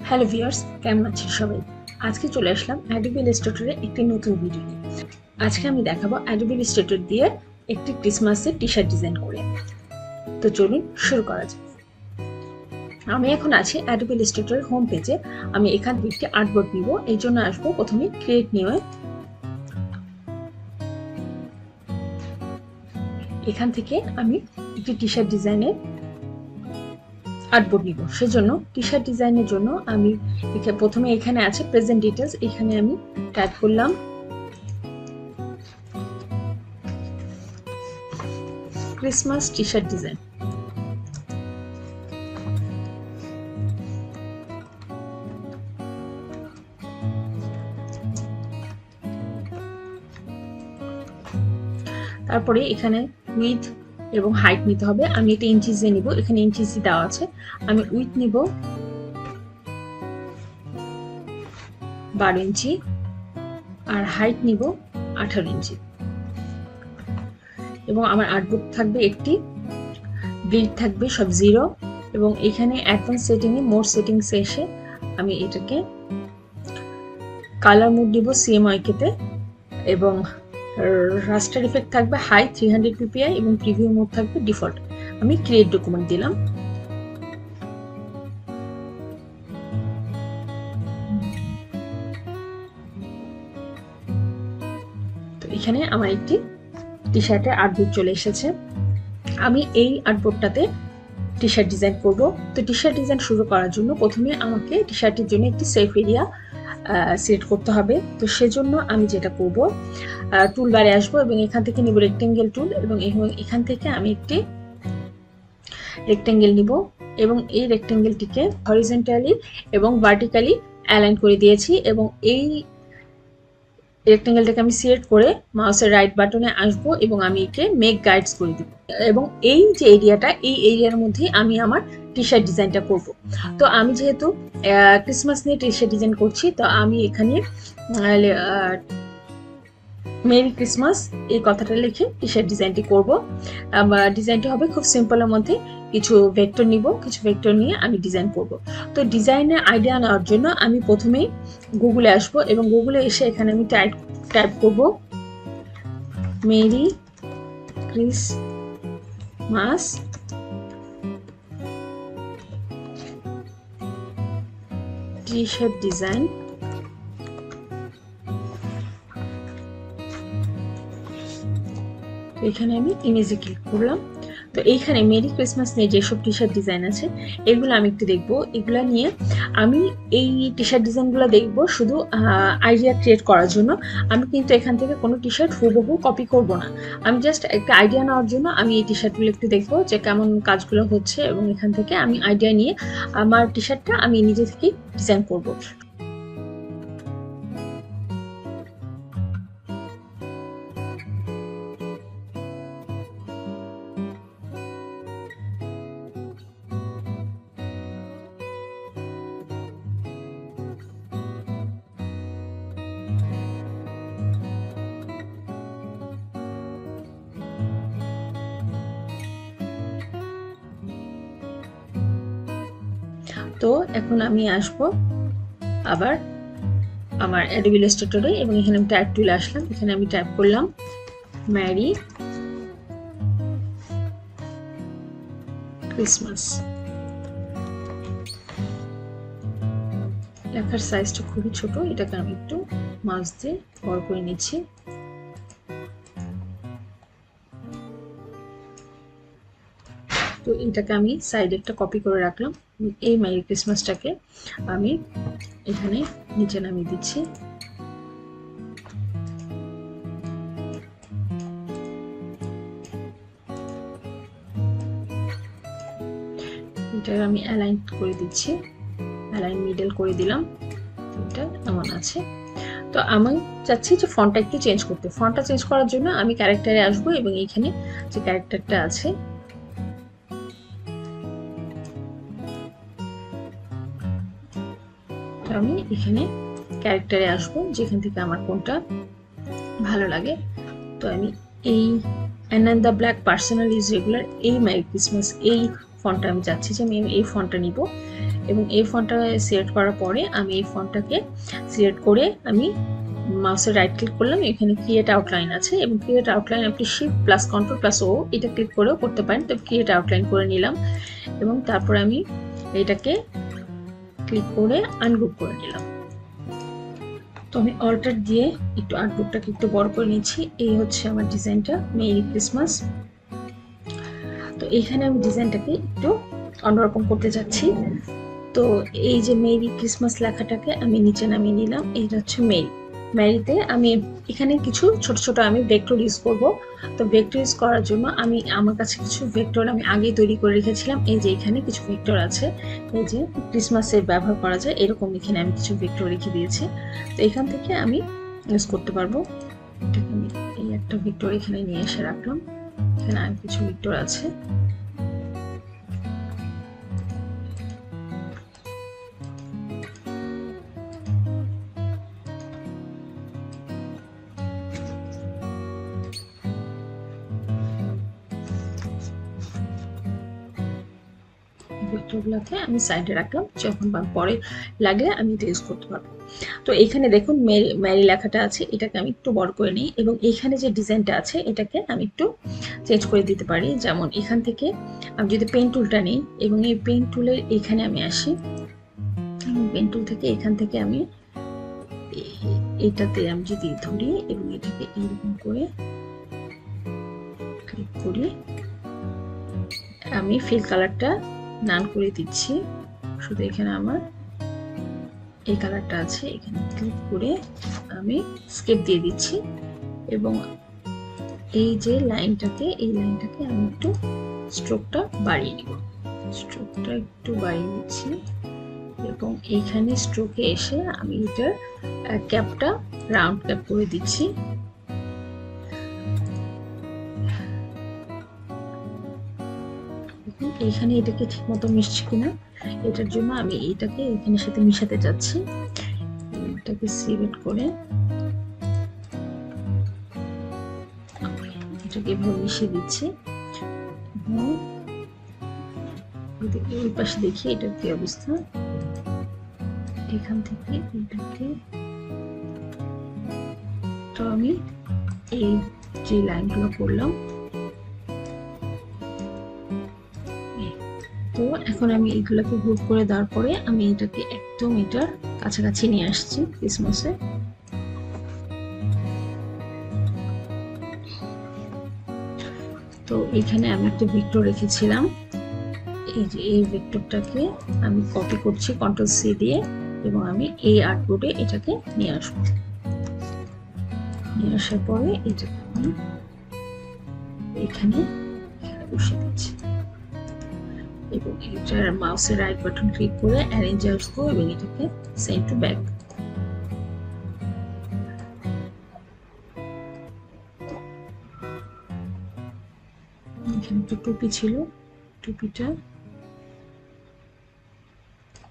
Hello viewers, কেমন আছেন সবাই? আজকে চলে আসলাম অ্যাডোবি ইলাস্ট্রেটরের একটি নতুন ভিডিও নিয়ে। আজকে আমি দেখাবো অ্যাডোবি ইলাস্ট্রেটর দিয়ে একটি ক্রিসমাসের টি শার্ট ডিজাইন করে। তো চলুন শুরু করা যাক। আমি এখন আছি অ্যাডোবি ইলাস্ট্রেটরের হোম পেজে। আমি এখান থেকে একটি আর্টবোর্ড নিব। এই জন্য আসবো প্রথমে ক্রিয়েট নিয়ে, এখান থেকে আমি একটি টি শার্ট ডিজাইনের আর্টবোর্ড নিব। সেজন্য টি শার্ট ডিজাইনের জন্য আমি প্রথমে এখানে আছে প্রেজেন্ট ডিটেলস, এখানে আমি টাইপ করলাম ক্রিসমাস টি শার্ট ডিজাইন। তারপরে এখানে উইথ এবং হাইট নিতে হবে। আমি এটা ইঞ্চিসে নিব, এখানে ইঞ্চিসে দেওয়া আছে। আমি উইথ নিব 12 ইঞ্চি আর হাইট নিব 18 ইঞ্চি। এবং আমার আর্টবোর্ড থাকবে একটি, ব্লিড থাকবে সব 0। এবং এখানে অ্যাডভান্স সেটিংয়ে মোড সেটিংসে এসে আমি এটাকে কালার মোড দিব CMYK-তে, এবং রাস্টার ইফেক্ট থাকবে হাই 300 ppi এবং প্রিভিউ মোড থাকবে ডিফল্ট। আমি ক্রিয়েট ডকুমেন্ট দিলাম। তো এখানে আমার একটি টি শার্টের আর্টবোর্ড চলে এসেছে। আমি এই আর্টবোর্ডটাতে টি শার্ট ডিজাইন করব। তো টি শার্ট ডিজাইন শুরু করার জন্য প্রথমে আমাকে টি শার্টের জন্য একটি সেফ এরিয়া সিলেক্ট করতে হবে। তো সেজন্য আমি যেটা করব, টুল বারে আসবো এবং এখান থেকে নিব রেক্টেঙ্গেল টুল, এবং এখান থেকে আমি একটি রেক্টেঙ্গেল নিব এবং এই রেক্টেঙ্গেলটিকে হরিজন্টালি এবং ভার্টিক্যালি অ্যালাইন করে দিয়েছি। এবং এই রেক্টেঙ্গেলটাকে আমি সিলেক্ট করে মাউসের রাইট বাটনে আসবো এবং আমি একে মেক গাইডস করে দিব। এবং এই যে এরিয়াটা, এই এরিয়ার মধ্যে আমি আমার টি শার্ট ডিজাইনটা করব। তো আমি যেহেতু ক্রিসমাস নিয়ে টি শার্ট ডিজাইন করছি, তো আমি এখানে মেরি ক্রিসমাস এই কথাটা লিখে টি শার্ট ডিজাইনটি করব। ডিজাইনটি হবে খুব সিম্পলের মধ্যে। কিছু ভেক্টর নিব, কিছু ভেক্টর নিয়ে আমি ডিজাইন করব। তো ডিজাইনের আইডিয়া নেওয়ার জন্য আমি প্রথমেই গুগলে আসবো এবং গুগলে এসে এখানে আমি টাইপ করব merry Christmas T shirt design. এখানে আমি ইমেজে ক্লিক করলাম। তো এইখানে মেরি ক্রিসমাস নিয়ে যেসব টি শার্ট ডিজাইন আছে এগুলো আমি একটু দেখবো। এগুলো নিয়ে আমি এই টি শার্ট ডিজাইনগুলো দেখবো শুধু আইডিয়া ক্রিয়েট করার জন্য। আমি কিন্তু এখান থেকে কোনো টি শার্ট হুবহু কপি করব না। আমি জাস্ট একটা আইডিয়া নেওয়ার জন্য আমি এই টি শার্টগুলো একটু দেখবো যে কেমন কাজগুলো হচ্ছে, এবং এখান থেকে আমি আইডিয়া নিয়ে আমার টি শার্টটা আমি নিজে থেকেই ডিজাইন করব। তো এখন আমি আসব আবার আমার অ্যাডোবি ইলাস্ট্রেটরে এবং এখানে আমি টাইপ টুলে আসলাম। এখানে আমি টাইপ করলাম মেরি ক্রিসমাস। লেখার সাইজটা খুবই ছোট, এটাকে আমি একটু মাউস দিয়ে বড় করে নিচ্ছি। তো এটাকে আমি সাইডে একটা কপি করে রাখলাম। এই মেরি ক্রিসমাসটাকে আমি এখানে নিচে নামিয়ে দিচ্ছি। এটা আমি অ্যালাইন করে দিচ্ছি, অ্যালাইন মিডল করে দিলাম। এটা এমন আছে। তো আমি চাচ্ছি যে ফন্টটা একটু চেঞ্জ করতে। ফন্টটা চেঞ্জ করার জন্য আমি ক্যারেক্টারে আসবো এবং এইখানে যে ক্যারেক্টারটা আছে আমি এখানে ক্যারেক্টারে আসবো, যেখান থেকে আমার কোনটা ভালো লাগে। তো আমি এই and the black personal is regular এই মেরি ক্রিসমাস এই ফন্টটা আমি চাচ্ছি যে আমি এই ফন্টটা নিব এবং এই ফন্টটা সিলেক্ট করার পরে আমি এই ফন্টটাকে সিলেক্ট করে আমি মাউসের রাইট ক্লিক করলাম, এখানে ক্রিয়েট আউটলাইন আছে এবং ক্রিয়েট আউটলাইন আপনি শিফট প্লাস কন্ট্রোল প্লাস ও এটা ক্লিক করেও করতে পারেন। তো ক্রিয়েট আউটলাইন করে নিলাম এবং তারপর আমি এটাকে ক্লিক করে আনগ্রুপ করে নিলাম। তো আমি অল্টার দিয়ে একটু আউটপুটটাকে একটু বড় করে নিচ্ছি। এই হচ্ছে আমার ডিজাইনটা, মেরি ক্রিসমাস। তো এইখানে আমি ডিজাইনটাকে একটু অন্যরকম করতে যাচ্ছি। তো এই যে মেরি ক্রিসমাস লেখাটাকে আমি নিচে নামিয়ে নিলাম, এইটা হচ্ছে মেরি। মেরিতে আমি এখানে কিছু ছোট ছোট আমি ভেক্টর ইউজ করব। তো ভেক্টর ইউজ করার জন্য আমি আমার কাছে কিছু ভেক্টর আমি আগেই তৈরি করে রেখেছিলাম। এই যে এখানে কিছু ভেক্টর আছে, এই যে ক্রিসমাসে ব্যবহার করা যায় এরকম এখানে আমি কিছু ভেক্টর রেখে দিয়েছি। তো এখান থেকে আমি ইউজ করতে পারবো। এটাকে আমি এই একটা ভেক্টর এখানে নিয়ে এসে রাখলাম, এখানে আর কিছু ভেক্টর আছে। ভেক্টরগুলোকে আমি সাইডে রাখলাম, যখন পরে লাগলে আমি এটা ইউজ করতে পারবো। তো এখানে দেখুন মেরি লেখাটা আছে, এটাকে আমি একটু বড় করে নিই এবং এখানে যে ডিজাইনটা আছে এটাকে আমি একটু চেঞ্জ করে দিতে পারি। যেমন এখান থেকে আমি যদি পেন টুলটা নিই এবং এই পেন টুলের এখানে আমি আসি এবং পেন টুল থেকে এখান থেকে আমি এটাতে আমি যদি ধরি এবং এটাকে এইরকম করে ক্লিক করি, আমি ফিল কালারটা নান করে দিচ্ছি। শুধু এখানে আমার এই কালারটা আছে, এখানে ক্লিক করে আমি স্কেপ দিয়ে দিচ্ছি এবং এই যে লাইনটাকে আমি একটু স্ট্রোকটা বাড়িয়ে নিব। স্ট্রোকটা একটু বাড়িয়ে নিচ্ছি এবং এইখানে স্ট্রোকে এসে আমি এটার ক্যাপটা রাউন্ড ক্যাপ করে দিচ্ছি। এইখানে এটাকে ঠিক মতো মিশছে কিনা এটার জন্য আমি এটাকে এখানের সাথে মিশাতে যাচ্ছি। এটাকে সিলেক্ট করে এটাকে এভাবে মিশিয়ে দিচ্ছি এবং ওই পাশে দেখি এটার কি অবস্থা। এখান থেকে এটাকে তো আমি এই যে লাইনগুলো করলাম, তো এখন আমি এগুলোকে গ্রুপ করে দেওয়ার পরে আমি এটাকে একদম এটার কাছাকাছি নিয়ে আসছি ক্রিসমাসে। তো এখানে আমি একটা ভেক্টর রেখেছিলাম, এই যে এই ভেক্টরটাকে আমি কপি করছি কন্ট্রোল সি দিয়ে এবং আমি এই আর্টবোর্ডে এটাকে নিয়ে আসবো। নিয়ে আসার পরে এটাকে আমি এখানে বসিয়ে দিচ্ছি এবং এটার মাউসের রাইট বাটন ক্লিক করে অ্যারেঞ্জ আসবো এবং এটাকে সেন্ড টু ব্যাক। এখানে তো টুপি ছিল,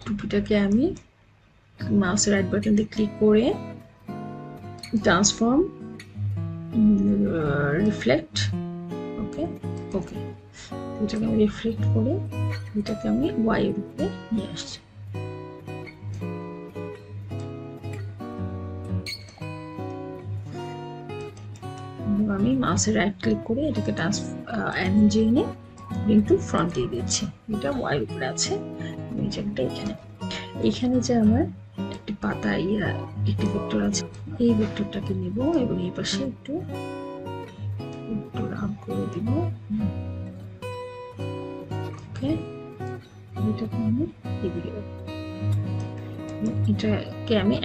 টুপিটাকে আমি মাউসের রাইট বাটন দিয়ে ক্লিক করে ট্রান্সফর্ম রিফ্লেক্ট, ওকে এটাকে আমি রিফ্লেক্ট করে এটাকে আমি ওয়াই এর উপরে নিয়ে আসছি। আমি মাউসের রাইট ক্লিক করে এটাকে অ্যারেঞ্জ এনে ব্রিং টু ফ্রন্ট দিয়ে দিচ্ছি। এটা ওয়াই এর উপরে আছে, এই জায়গাটা এখানে যে আমার একটি পাতা একটি ভেক্টর আছে, এই ভেক্টরটাকে নিব এবং এই পাশে একটু রাউন্ড করে দিব। ওকে, এটাকে আমি এটাকে আমি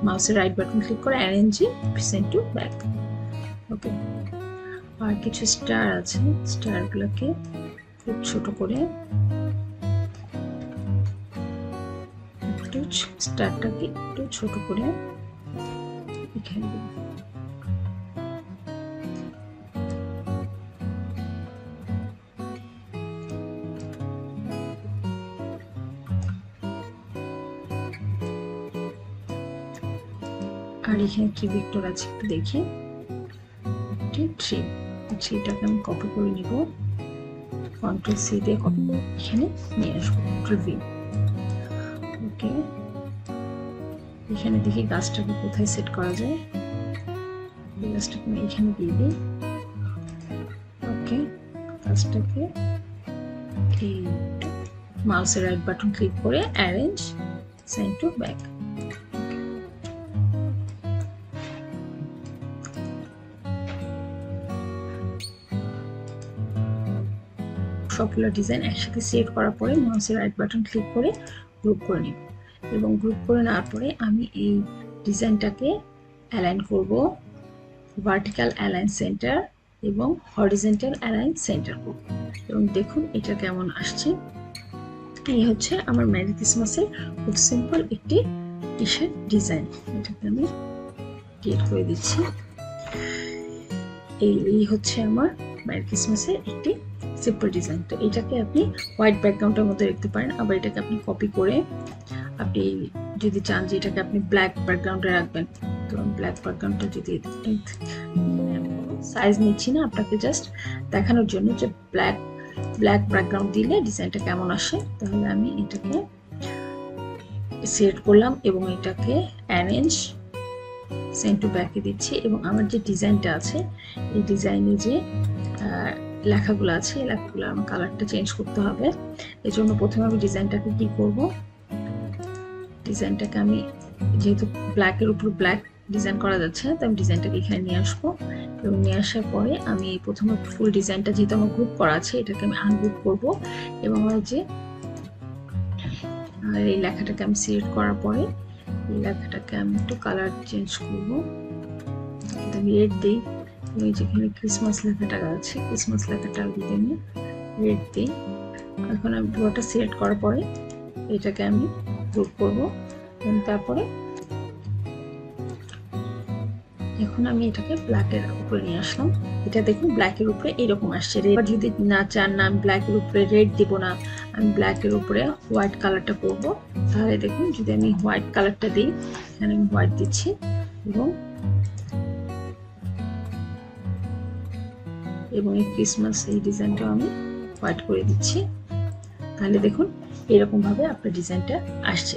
মাউসের রাইট বাটন ক্লিক করে অ্যারেঞ্জ সেন্ড টু ব্যাক। ওকে, আর কিছু স্টার আছে, স্টারগুলোকে খুব ছোট করে স্টারটাকে একটু ছোট করে এখানে দেব। আর এখানে কি ভেক্টর আছে একটু দেখি, থ্রিটাকে আমি কপি করে নিব, কন্ট্রোল সি দিয়ে কপি করে এখানে নিয়ে আসবো, কন্ট্রোল ভি। ওকে, এখানে দেখি গাছটাকে কোথায় সেট করা যায়। গাছটাকে আমি এখানে দিয়ে দিই। ওকে, গাছটাকে মাউসের রাইট বাটন ক্লিক করে অ্যারেঞ্জ সেন্ড টু ব্যাক। সবগুলো ডিজাইন একসাথে সেট করার পরে মাউসের রাইট বাটন ক্লিক করে গ্রুপ করে নিব, এবং গ্রুপ করে নেওয়ার পরে আমি এই ডিজাইনটাকে অ্যালাইন করব, ভার্টিক্যাল অ্যালাইন সেন্টার এবং হরিজন্টাল অ্যালাইন সেন্টার করব, এবং দেখুন এটা কেমন আসছে। এই হচ্ছে আমার মেরি ক্রিসমাসের খুব সিম্পল একটি টি শার্ট ডিজাইন। এটাকে আমি ক্রিয়েট করে দিচ্ছি। এই হচ্ছে আমার মেরি ক্রিসমাসের একটি সিম্পল ডিজাইন। তো এটাকে আপনি হোয়াইট ব্যাকগ্রাউন্ডের মধ্যে রাখতে পারেন, আবার এটাকে আপনি কপি করে আপনি যদি চান যে এটাকে আপনি ব্ল্যাক ব্যাকগ্রাউন্ডে রাখবেন, তো ব্ল্যাক ব্যাকগ্রাউন্ডটা যদি সাইজ নিচ্ছি না, আপনাকে জাস্ট দেখানোর জন্য যে ব্ল্যাক ব্যাকগ্রাউন্ড দিলে ডিজাইনটা কেমন আসে। তাহলে আমি এটাকে সেট করলাম এবং এটাকে অ্যারেঞ্জ সেন্ড টু ব্যাকে দিচ্ছি, এবং আমার যে ডিজাইনটা আছে এই ডিজাইনে যে লেখাগুলো আছে এই লেখাগুলো আমার কালারটা চেঞ্জ করতে হবে। এই জন্য প্রথমে আমি ডিজাইনটাকে কি করব, ডিজাইনটাকে আমি যেহেতু ব্ল্যাকের উপর ব্ল্যাক ডিজাইন করা যাচ্ছে না, তো আমি ডিজাইনটাকে এখানে নিয়ে আসবো, এবং নিয়ে আসার পরে আমি প্রথমে ফুল ডিজাইনটা যেহেতু আমার গ্রুপ করা আছে এটাকে আমি আনগ্রুপ করব, এবং আমার যে এই লেখাটাকে আমি সিলেক্ট করার পরে এই লেখাটাকে আমি একটু কালার চেঞ্জ করব, আমি রেড দিই। এই যেখানে ক্রিসমাস লেখাটা আছে ক্রিসমাস লেখাটা দিয়ে আমি রেড দিই। এখন আমি পুরোটা সিলেক্ট করার পরে এটাকে আমি গ্রুপ করব, এবং তারপরে এখন আমি এটাকে ব্ল্যাকের উপরে নিয়ে আসলাম। এটা দেখুন ব্ল্যাকের উপরে এরকম আসছে। এবার যদি না চান না আমি ব্ল্যাকের উপরে রেড দিব না, আমি ব্ল্যাকের উপরে হোয়াইট কালারটা করব, তাহলে দেখুন যদি আমি হোয়াইট কালারটা দিই, এখানে আমি হোয়াইট দিচ্ছি এবং এই ক্রিসমাস এই ডিজাইনটা আমি হোয়াইট করে দিচ্ছি, তাহলে দেখুন এরকম ভাবে আপনার ডিজাইনটা আসছে।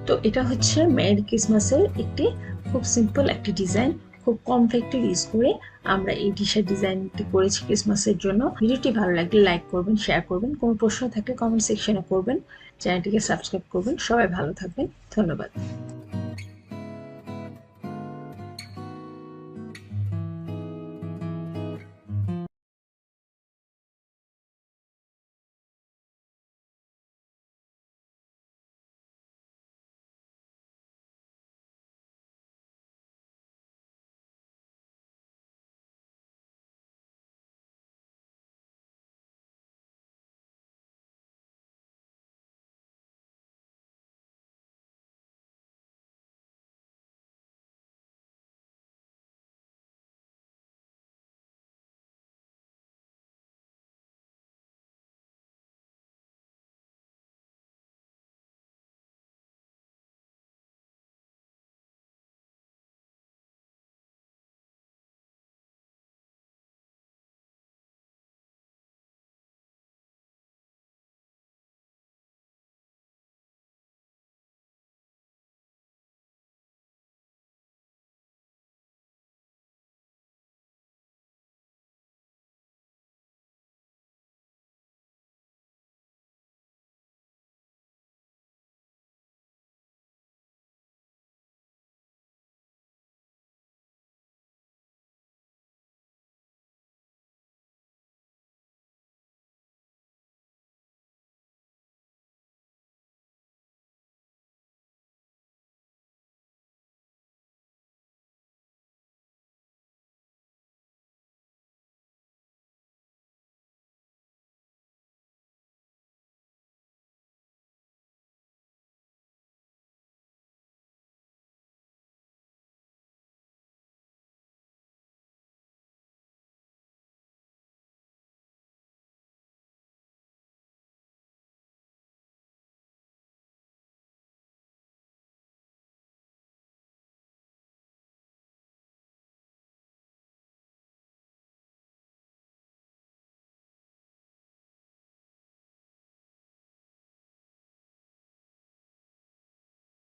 তো এটা হচ্ছে মেরি ক্রিসমাসের একটি খুব সিম্পল একটি ডিজাইন, খুব কম ফ্যাক্টর ইউজ করে আমরা এই টি শার্ট ডিজাইনটি করেছি ক্রিসমাসের জন্য। ভিডিওটি ভালো লাগলে লাইক করবেন, শেয়ার করবেন, কোনো প্রশ্ন থাকলে কমেন্ট সেকশনে করবেন, চ্যানেলটিকে সাবস্ক্রাইব করবেন। সবাই ভালো থাকবেন, ধন্যবাদ।